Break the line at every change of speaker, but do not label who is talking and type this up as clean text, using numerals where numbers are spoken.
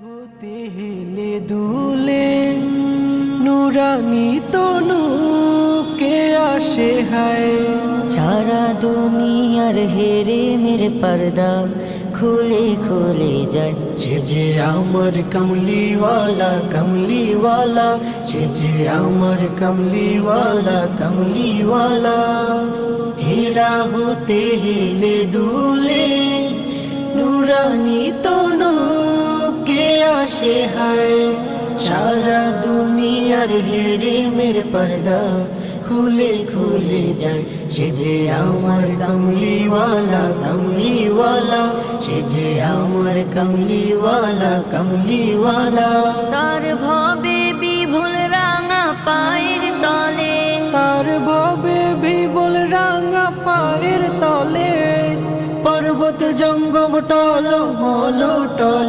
হতে হেলে দুলে নুরানি তনু কে আসে হায়।
সারা দুনিয়ার হেরে মেরে পর্দা খুলে খুলে যায়।
সে যে আমার কমলিওয়ালা কমলিওয়ালা, সে যে আমার কমলিওয়ালা কমলিওয়ালা। হেরা হতে হেলে দুলে নুরানি তনু কে আসে হায়। সারা দুনিয়ার হেরে মেরে পর্দা খুলে খুলে যায়। সে যে আমার কমলিওয়ালা কমলিওয়ালা, সে যে আমার কমলিওয়ালা কমলিওয়ালা।
তার ভবে বিভোল রাঙা পায়ের তলে,
তার ভবে বিবল রাঙা পায়ের তলে, পর্বত জঙ্গম টল মল টল।